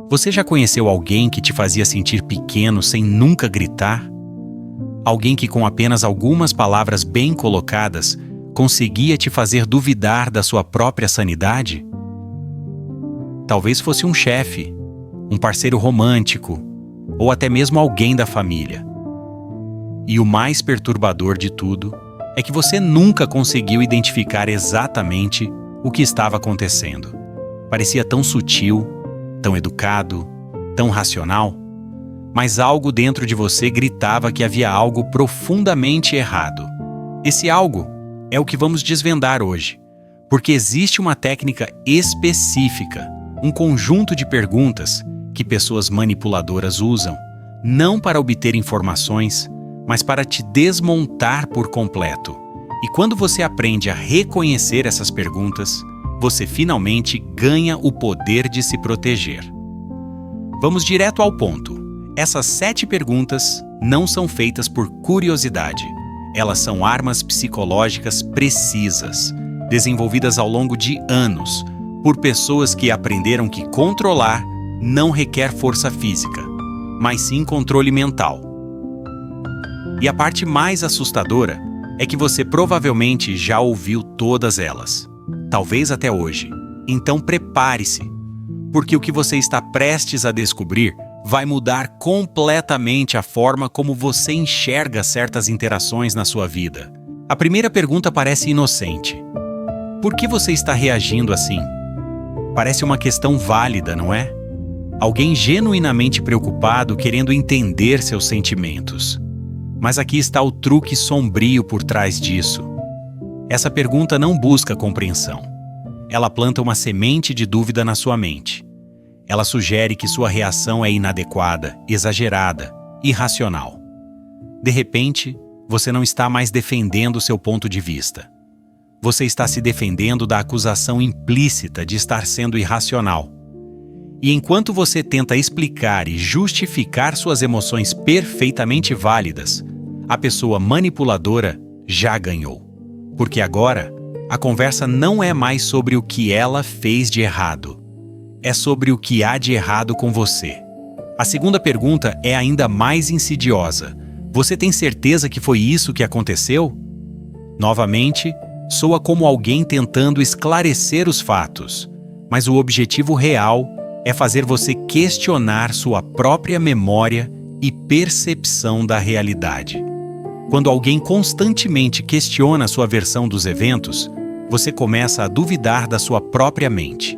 Você já conheceu alguém que te fazia sentir pequeno sem nunca gritar? Alguém que com apenas algumas palavras bem colocadas conseguia te fazer duvidar da sua própria sanidade? Talvez fosse um chefe, um parceiro romântico ou até mesmo alguém da família. E o mais perturbador de tudo é que você nunca conseguiu identificar exatamente o que estava acontecendo. Parecia tão sutil, tão educado, tão racional, mas algo dentro de você gritava que havia algo profundamente errado. Esse algo é o que vamos desvendar hoje, porque existe uma técnica específica, um conjunto de perguntas que pessoas manipuladoras usam, não para obter informações, mas para te desmontar por completo. E quando você aprende a reconhecer essas perguntas, você finalmente ganha o poder de se proteger. Vamos direto ao ponto. Essas 7 perguntas não são feitas por curiosidade. Elas são armas psicológicas precisas, desenvolvidas ao longo de anos, por pessoas que aprenderam que controlar não requer força física, mas sim controle mental. E a parte mais assustadora é que você provavelmente já ouviu todas elas, talvez até hoje. Então prepare-se, porque o que você está prestes a descobrir vai mudar completamente a forma como você enxerga certas interações na sua vida. A primeira pergunta parece inocente. Por que você está reagindo assim? Parece uma questão válida, não é? Alguém genuinamente preocupado querendo entender seus sentimentos. Mas aqui está o truque sombrio por trás disso. Essa pergunta não busca compreensão. Ela planta uma semente de dúvida na sua mente. Ela sugere que sua reação é inadequada, exagerada, irracional. De repente, você não está mais defendendo seu ponto de vista. Você está se defendendo da acusação implícita de estar sendo irracional. E enquanto você tenta explicar e justificar suas emoções perfeitamente válidas, a pessoa manipuladora já ganhou. Porque agora, a conversa não é mais sobre o que ela fez de errado. É sobre o que há de errado com você. A segunda pergunta é ainda mais insidiosa. Você tem certeza que foi isso que aconteceu? Novamente, soa como alguém tentando esclarecer os fatos, mas o objetivo real é fazer você questionar sua própria memória e percepção da realidade. Quando alguém constantemente questiona sua versão dos eventos, você começa a duvidar da sua própria mente.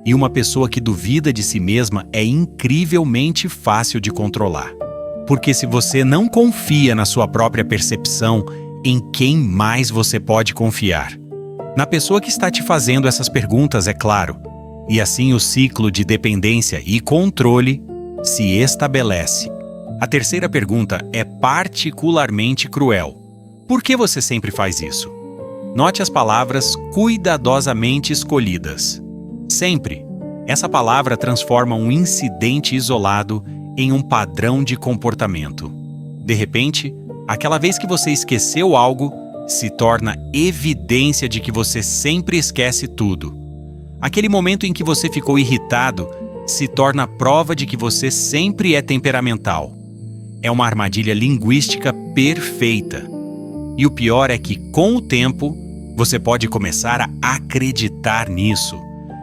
E uma pessoa que duvida de si mesma é incrivelmente fácil de controlar. Porque se você não confia na sua própria percepção, em quem mais você pode confiar? Na pessoa que está te fazendo essas perguntas, é claro. E assim o ciclo de dependência e controle se estabelece. A terceira pergunta é particularmente cruel. Por que você sempre faz isso? Note as palavras cuidadosamente escolhidas. Sempre. Essa palavra transforma um incidente isolado em um padrão de comportamento. De repente, aquela vez que você esqueceu algo, se torna evidência de que você sempre esquece tudo. Aquele momento em que você ficou irritado se torna prova de que você sempre é temperamental. É uma armadilha linguística perfeita. E o pior é que, com o tempo, você pode começar a acreditar nisso.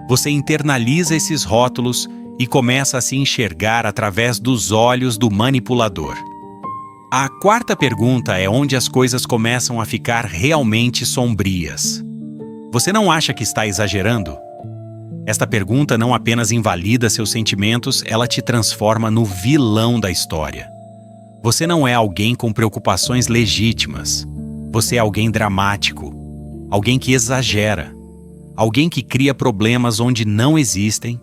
Você internaliza esses rótulos e começa a se enxergar através dos olhos do manipulador. A quarta pergunta é onde as coisas começam a ficar realmente sombrias. Você não acha que está exagerando? Esta pergunta não apenas invalida seus sentimentos, ela te transforma no vilão da história. Você não é alguém com preocupações legítimas. Você é alguém dramático, alguém que exagera. Alguém que cria problemas onde não existem,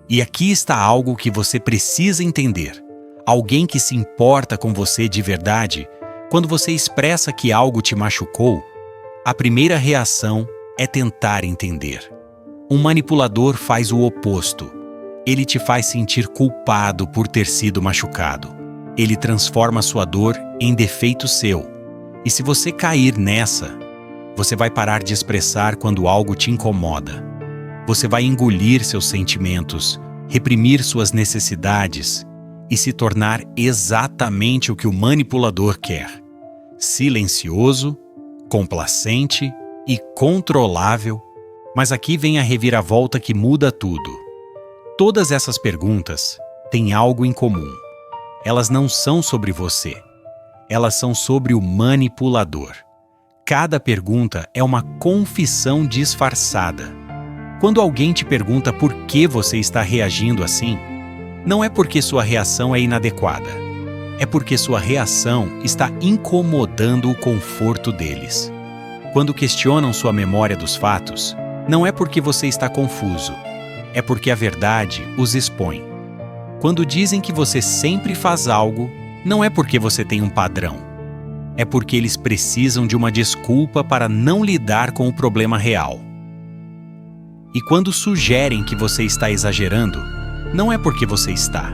e aqui está algo que você precisa entender. Alguém que se importa com você de verdade, quando você expressa que algo te machucou, a primeira reação é tentar entender. Um manipulador faz o oposto. Ele te faz sentir culpado por ter sido machucado. Ele transforma sua dor em defeito seu. E se você cair nessa, você vai parar de expressar quando algo te incomoda. Você vai engolir seus sentimentos reprimir suas necessidades e se tornar exatamente o que o manipulador quer: silencioso, complacente e controlável. Mas aqui vem a reviravolta que muda tudo. Todas essas perguntas têm algo em comum. Elas não são sobre você. Elas são sobre o manipulador. Cada pergunta é uma confissão disfarçada. Quando alguém te pergunta por que você está reagindo assim, não é porque sua reação é inadequada. É porque sua reação está incomodando o conforto deles. Quando questionam sua memória dos fatos, não é porque você está confuso. É porque a verdade os expõe. Quando dizem que você sempre faz algo, não é porque você tem um padrão. É porque eles precisam de uma desculpa para não lidar com o problema real. E quando sugerem que você está exagerando, não é porque você está.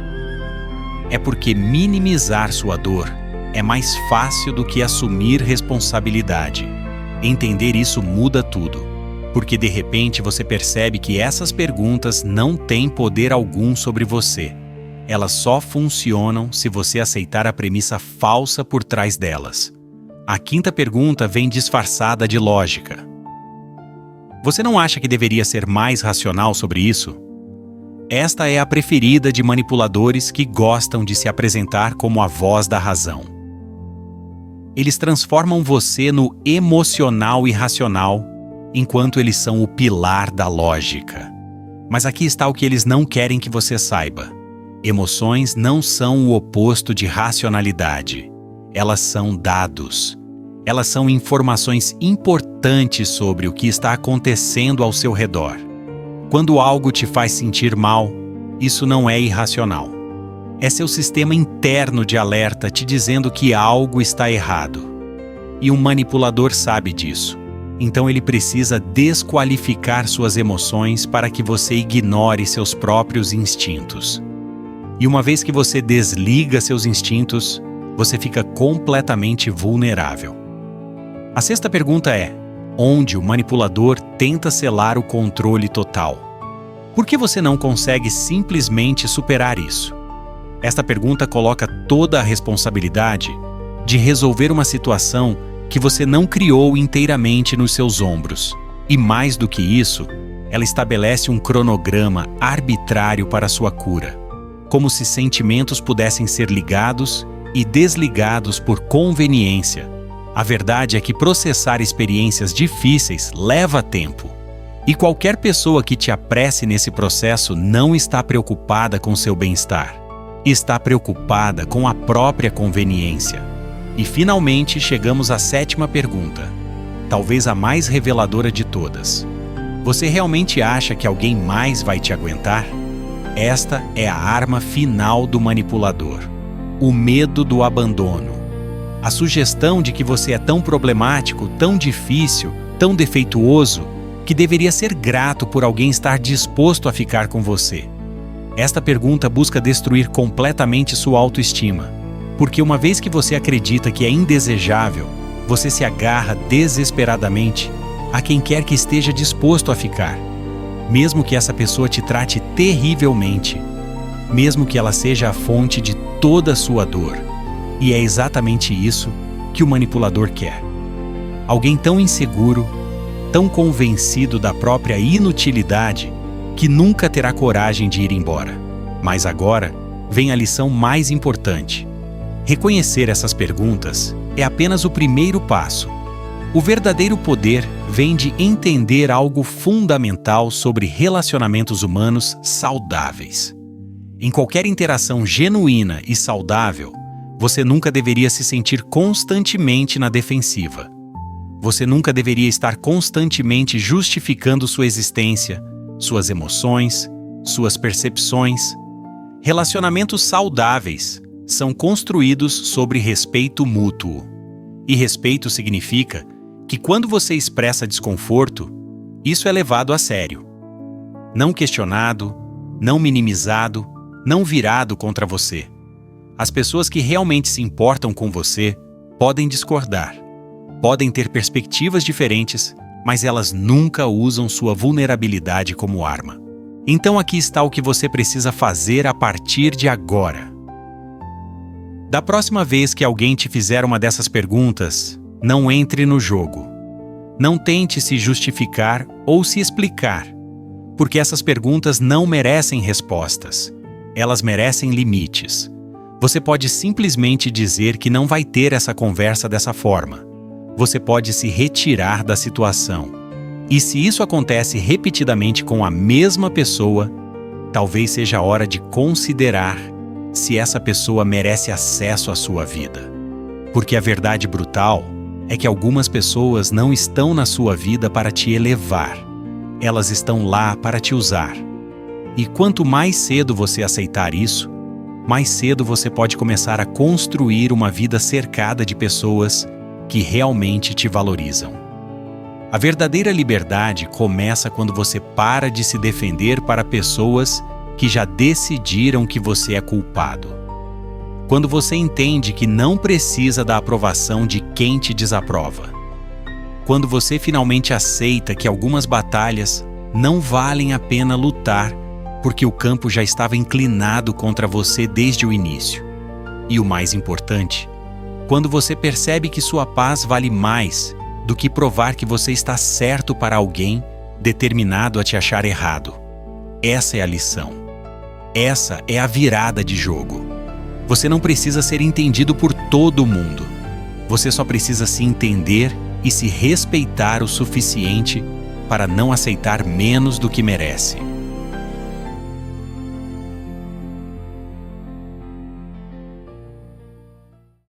É porque minimizar sua dor é mais fácil do que assumir responsabilidade. Entender isso muda tudo, porque de repente você percebe que essas perguntas não têm poder algum sobre você. Elas só funcionam se você aceitar a premissa falsa por trás delas. A quinta pergunta vem disfarçada de lógica. Você não acha que deveria ser mais racional sobre isso? Esta é a preferida de manipuladores que gostam de se apresentar como a voz da razão. Eles transformam você no emocional e racional, enquanto eles são o pilar da lógica. Mas aqui está o que eles não querem que você saiba. Emoções não são o oposto de racionalidade. Elas são dados. Elas são informações importantes sobre o que está acontecendo ao seu redor. Quando algo te faz sentir mal, isso não é irracional. É seu sistema interno de alerta te dizendo que algo está errado. E um manipulador sabe disso. Então ele precisa desqualificar suas emoções para que você ignore seus próprios instintos. E uma vez que você desliga seus instintos, você fica completamente vulnerável. A sexta pergunta é: onde o manipulador tenta selar o controle total? Por que você não consegue simplesmente superar isso? Esta pergunta coloca toda a responsabilidade de resolver uma situação que você não criou inteiramente nos seus ombros. E mais do que isso, ela estabelece um cronograma arbitrário para sua cura, como se sentimentos pudessem ser ligados e desligados por conveniência. A verdade é que processar experiências difíceis leva tempo. E qualquer pessoa que te apresse nesse processo não está preocupada com seu bem-estar. Está preocupada com a própria conveniência. E finalmente chegamos à sétima pergunta, talvez a mais reveladora de todas. Você realmente acha que alguém mais vai te aguentar? Esta é a arma final do manipulador: o medo do abandono. A sugestão de que você é tão problemático, tão difícil, tão defeituoso, que deveria ser grato por alguém estar disposto a ficar com você. Esta pergunta busca destruir completamente sua autoestima, porque uma vez que você acredita que é indesejável, você se agarra desesperadamente a quem quer que esteja disposto a ficar, mesmo que essa pessoa te trate terrivelmente, mesmo que ela seja a fonte de toda a sua dor. E é exatamente isso que o manipulador quer. Alguém tão inseguro, tão convencido da própria inutilidade, que nunca terá coragem de ir embora. Mas agora vem a lição mais importante. Reconhecer essas perguntas é apenas o primeiro passo. O verdadeiro poder vem de entender algo fundamental sobre relacionamentos humanos saudáveis. Em qualquer interação genuína e saudável, você nunca deveria se sentir constantemente na defensiva. Você nunca deveria estar constantemente justificando sua existência, suas emoções, suas percepções. Relacionamentos saudáveis são construídos sobre respeito mútuo. E respeito significa que quando você expressa desconforto, isso é levado a sério. Não questionado, não minimizado, não virado contra você. As pessoas que realmente se importam com você podem discordar, podem ter perspectivas diferentes, mas elas nunca usam sua vulnerabilidade como arma. Então aqui está o que você precisa fazer a partir de agora. Da próxima vez que alguém te fizer uma dessas perguntas, não entre no jogo. Não tente se justificar ou se explicar, porque essas perguntas não merecem respostas. Elas merecem limites. Você pode simplesmente dizer que não vai ter essa conversa dessa forma. Você pode se retirar da situação. E se isso acontece repetidamente com a mesma pessoa, talvez seja a hora de considerar se essa pessoa merece acesso à sua vida. Porque a verdade brutal é que algumas pessoas não estão na sua vida para te elevar. Elas estão lá para te usar. E quanto mais cedo você aceitar isso, mais cedo você pode começar a construir uma vida cercada de pessoas que realmente te valorizam. A verdadeira liberdade começa quando você para de se defender para pessoas que já decidiram que você é culpado. Quando você entende que não precisa da aprovação de quem te desaprova. Quando você finalmente aceita que algumas batalhas não valem a pena lutar porque o campo já estava inclinado contra você desde o início. E o mais importante, quando você percebe que sua paz vale mais do que provar que você está certo para alguém determinado a te achar errado. Essa é a lição. Essa é a virada de jogo. Você não precisa ser entendido por todo mundo. Você só precisa se entender e se respeitar o suficiente para não aceitar menos do que merece.